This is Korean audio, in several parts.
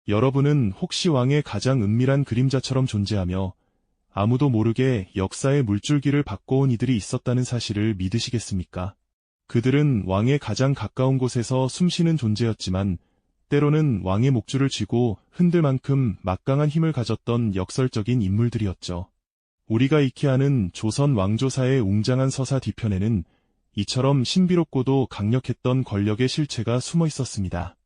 여러분은 혹시 왕의 가장 은밀한 그림자처럼 존재하며 아무도 모르게 역사의 물줄기를 바꿔온 이들이 있었다는 사실을 믿으시겠습니까? 그들은 왕의 가장 가까운 곳에서 숨쉬는 존재였지만 때로는 왕의 목줄을 쥐고 흔들 만큼 막강한 힘을 가졌던 역설적인 인물들이었죠. 우리가 익히 아는 조선 왕조사의 웅장한 서사 뒤편에는 이처럼 신비롭고도 강력했던 권력의 실체가 숨어 있었습니다.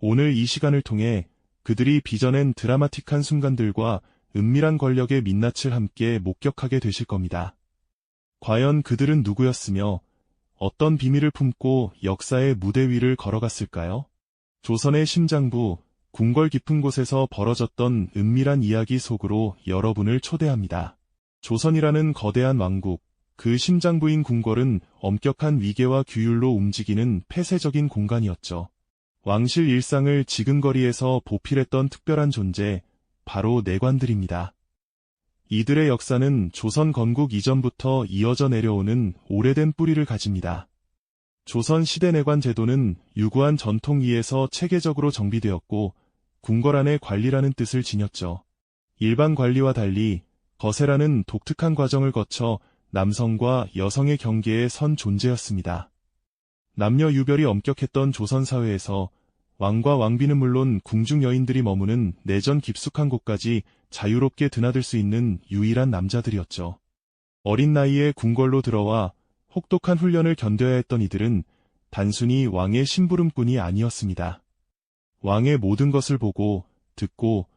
오늘 이 시간을 통해 그들이 빚어낸 드라마틱한 순간들과 은밀한 권력의 민낯을 함께 목격하게 되실 겁니다. 과연 그들은 누구였으며 어떤 비밀을 품고 역사의 무대 위를 걸어갔을까요? 조선의 심장부, 궁궐 깊은 곳에서 벌어졌던 은밀한 이야기 속으로 여러분을 초대합니다. 조선이라는 거대한 왕국, 그 심장부인 궁궐은 엄격한 위계와 규율로 움직이는 폐쇄적인 공간이었죠. 왕실 일상을 지근거리에서 보필했던 특별한 존재, 바로 내관들입니다. 이들의 역사는 조선 건국 이전부터 이어져 내려오는 오래된 뿌리를 가집니다. 조선 시대 내관 제도는 유구한 전통 위에서 체계적으로 정비되었고 궁궐 안의 관리라는 뜻을 지녔죠. 일반 관리와 달리 거세라는 독특한 과정을 거쳐 남성과 여성의 경계에 선 존재였습니다. 남녀 유별이 엄격했던 조선 사회에서 왕과 왕비는 물론 궁중 여인들이 머무는 내전 깊숙한 곳까지 자유롭게 드나들 수 있는 유일한 남자들이었죠. 어린 나이에 궁궐로 들어와 혹독한 훈련을 견뎌야 했던 이들은 단순히 왕의 심부름꾼이 아니었습니다. 왕의 모든 것을 보고, 듣고,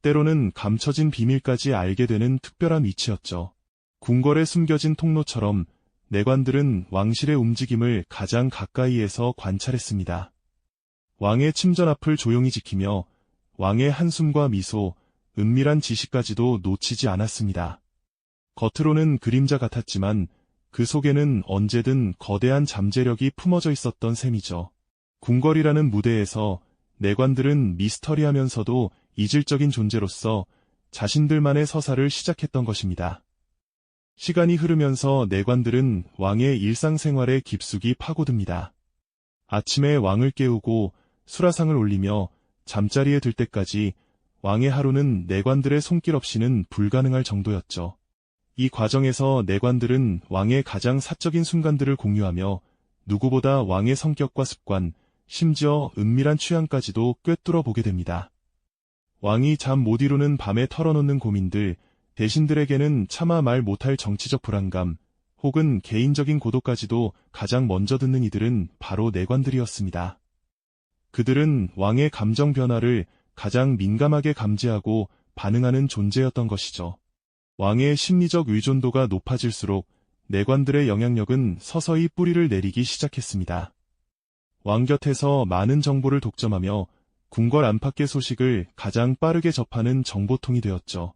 때로는 감춰진 비밀까지 알게 되는 특별한 위치였죠. 궁궐에 숨겨진 통로처럼 내관들은 왕실의 움직임을 가장 가까이에서 관찰했습니다. 왕의 침전 앞을 조용히 지키며 왕의 한숨과 미소, 은밀한 지시까지도 놓치지 않았습니다. 겉으로는 그림자 같았지만 그 속에는 언제든 거대한 잠재력이 품어져 있었던 셈이죠. 궁궐이라는 무대에서 내관들은 미스터리하면서도 이질적인 존재로서 자신들만의 서사를 시작했던 것입니다. 시간이 흐르면서 내관들은 왕의 일상생활에 깊숙이 파고듭니다. 아침에 왕을 깨우고 수라상을 올리며 잠자리에 들 때까지 왕의 하루는 내관들의 손길 없이는 불가능할 정도였죠. 이 과정에서 내관들은 왕의 가장 사적인 순간들을 공유하며 누구보다 왕의 성격과 습관, 심지어 은밀한 취향까지도 꿰뚫어 보게 됩니다. 왕이 잠 못 이루는 밤에 털어놓는 고민들, 대신들에게는 차마 말 못할 정치적 불안감, 혹은 개인적인 고독까지도 가장 먼저 듣는 이들은 바로 내관들이었습니다. 그들은 왕의 감정 변화를 가장 민감하게 감지하고 반응하는 존재였던 것이죠. 왕의 심리적 의존도가 높아질수록 내관들의 영향력은 서서히 뿌리를 내리기 시작했습니다. 왕 곁에서 많은 정보를 독점하며 궁궐 안팎의 소식을 가장 빠르게 접하는 정보통이 되었죠.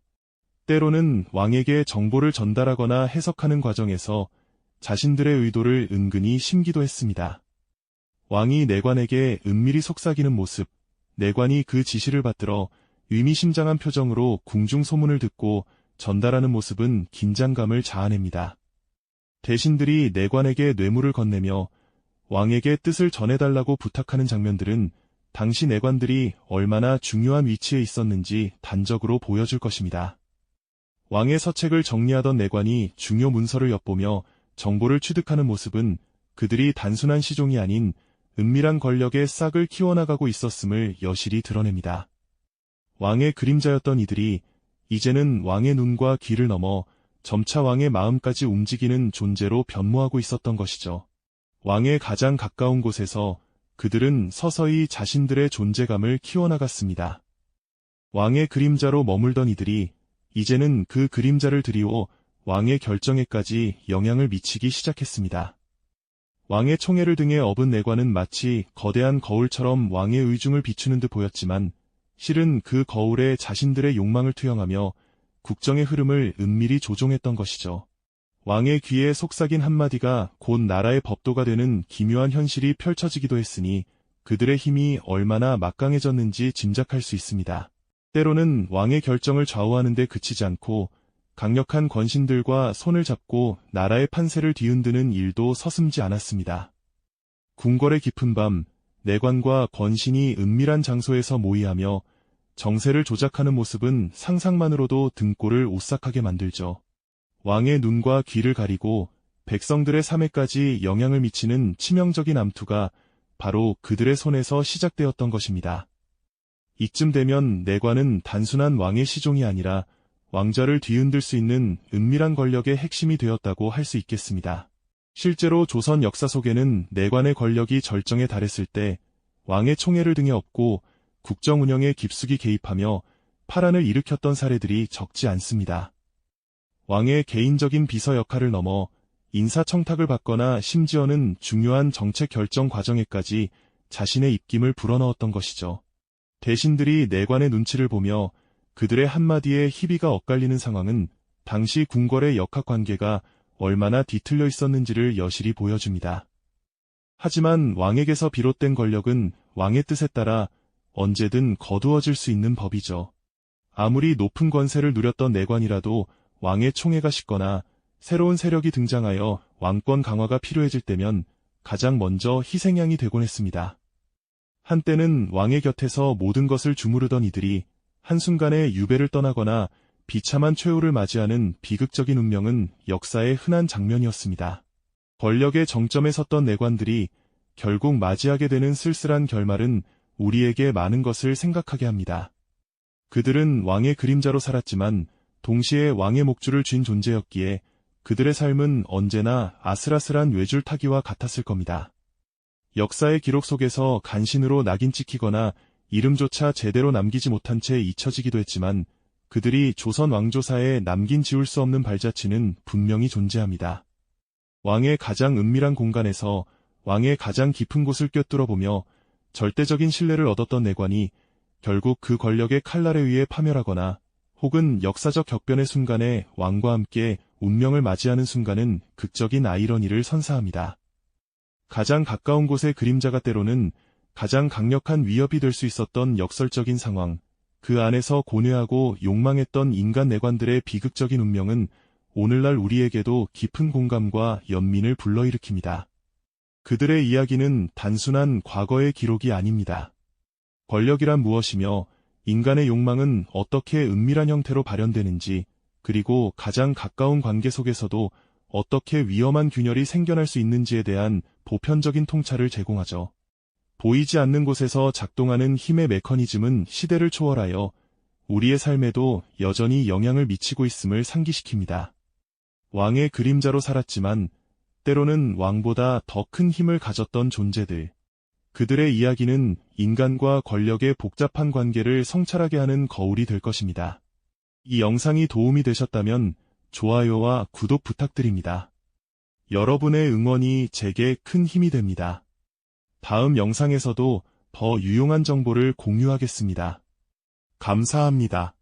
때로는 왕에게 정보를 전달하거나 해석하는 과정에서 자신들의 의도를 은근히 심기도 했습니다. 왕이 내관에게 은밀히 속삭이는 모습, 내관이 그 지시를 받들어 의미심장한 표정으로 궁중 소문을 듣고 전달하는 모습은 긴장감을 자아냅니다. 대신들이 내관에게 뇌물을 건네며 왕에게 뜻을 전해달라고 부탁하는 장면들은 당시 내관들이 얼마나 중요한 위치에 있었는지 단적으로 보여줄 것입니다. 왕의 서책을 정리하던 내관이 중요 문서를 엿보며 정보를 취득하는 모습은 그들이 단순한 시종이 아닌 은밀한 권력의 싹을 키워나가고 있었음을 여실히 드러냅니다. 왕의 그림자였던 이들이 이제는 왕의 눈과 귀를 넘어 점차 왕의 마음까지 움직이는 존재로 변모하고 있었던 것이죠. 왕의 가장 가까운 곳에서 그들은 서서히 자신들의 존재감을 키워나갔습니다. 왕의 그림자로 머물던 이들이 이제는 그 그림자를 드리워 왕의 결정에까지 영향을 미치기 시작했습니다. 왕의 총애를 등에 업은 내관은 마치 거대한 거울처럼 왕의 의중을 비추는 듯 보였지만 실은 그 거울에 자신들의 욕망을 투영하며 국정의 흐름을 은밀히 조종했던 것이죠. 왕의 귀에 속삭인 한마디가 곧 나라의 법도가 되는 기묘한 현실이 펼쳐지기도 했으니 그들의 힘이 얼마나 막강해졌는지 짐작할 수 있습니다. 때로는 왕의 결정을 좌우하는 데 그치지 않고 강력한 권신들과 손을 잡고 나라의 판세를 뒤흔드는 일도 서슴지 않았습니다. 궁궐의 깊은 밤, 내관과 권신이 은밀한 장소에서 모의하며 정세를 조작하는 모습은 상상만으로도 등골을 오싹하게 만들죠. 왕의 눈과 귀를 가리고 백성들의 삶에까지 영향을 미치는 치명적인 암투가 바로 그들의 손에서 시작되었던 것입니다. 이쯤 되면 내관은 단순한 왕의 시종이 아니라 왕좌를 뒤흔들 수 있는 은밀한 권력의 핵심이 되었다고 할 수 있겠습니다. 실제로 조선 역사 속에는 내관의 권력이 절정에 달했을 때 왕의 총애를 등에 업고 국정 운영에 깊숙이 개입하며 파란을 일으켰던 사례들이 적지 않습니다. 왕의 개인적인 비서 역할을 넘어 인사청탁을 받거나 심지어는 중요한 정책 결정 과정에까지 자신의 입김을 불어넣었던 것이죠. 대신들이 내관의 눈치를 보며 그들의 한마디에 희비가 엇갈리는 상황은 당시 궁궐의 역학관계가 얼마나 뒤틀려 있었는지를 여실히 보여줍니다. 하지만 왕에게서 비롯된 권력은 왕의 뜻에 따라 언제든 거두어질 수 있는 법이죠. 아무리 높은 권세를 누렸던 내관이라도 왕의 총애가 식거나 새로운 세력이 등장하여 왕권 강화가 필요해질 때면 가장 먼저 희생양이 되곤 했습니다. 한때는 왕의 곁에서 모든 것을 주무르던 이들이 한순간에 유배를 떠나거나 비참한 최후를 맞이하는 비극적인 운명은 역사의 흔한 장면이었습니다. 권력의 정점에 섰던 내관들이 결국 맞이하게 되는 쓸쓸한 결말은 우리에게 많은 것을 생각하게 합니다. 그들은 왕의 그림자로 살았지만 동시에 왕의 목줄을 쥔 존재였기에 그들의 삶은 언제나 아슬아슬한 외줄타기와 같았을 겁니다. 역사의 기록 속에서 간신으로 낙인 찍히거나 이름조차 제대로 남기지 못한 채 잊혀지기도 했지만 그들이 조선 왕조사에 남긴 지울 수 없는 발자취는 분명히 존재합니다. 왕의 가장 은밀한 공간에서 왕의 가장 깊은 곳을 꿰뚫어보며 절대적인 신뢰를 얻었던 내관이 결국 그 권력의 칼날에 의해 파멸하거나 혹은 역사적 격변의 순간에 왕과 함께 운명을 맞이하는 순간은 극적인 아이러니를 선사합니다. 가장 가까운 곳의 그림자가 때로는 가장 강력한 위협이 될 수 있었던 역설적인 상황, 그 안에서 고뇌하고 욕망했던 인간 내관들의 비극적인 운명은 오늘날 우리에게도 깊은 공감과 연민을 불러일으킵니다. 그들의 이야기는 단순한 과거의 기록이 아닙니다. 권력이란 무엇이며 인간의 욕망은 어떻게 은밀한 형태로 발현되는지, 그리고 가장 가까운 관계 속에서도 어떻게 위험한 균열이 생겨날 수 있는지에 대한 보편적인 통찰을 제공하죠. 보이지 않는 곳에서 작동하는 힘의 메커니즘은 시대를 초월하여 우리의 삶에도 여전히 영향을 미치고 있음을 상기시킵니다. 왕의 그림자로 살았지만 때로는 왕보다 더 큰 힘을 가졌던 존재들. 그들의 이야기는 인간과 권력의 복잡한 관계를 성찰하게 하는 거울이 될 것입니다. 이 영상이 도움이 되셨다면 좋아요와 구독 부탁드립니다. 여러분의 응원이 제게 큰 힘이 됩니다. 다음 영상에서도 더 유용한 정보를 공유하겠습니다. 감사합니다.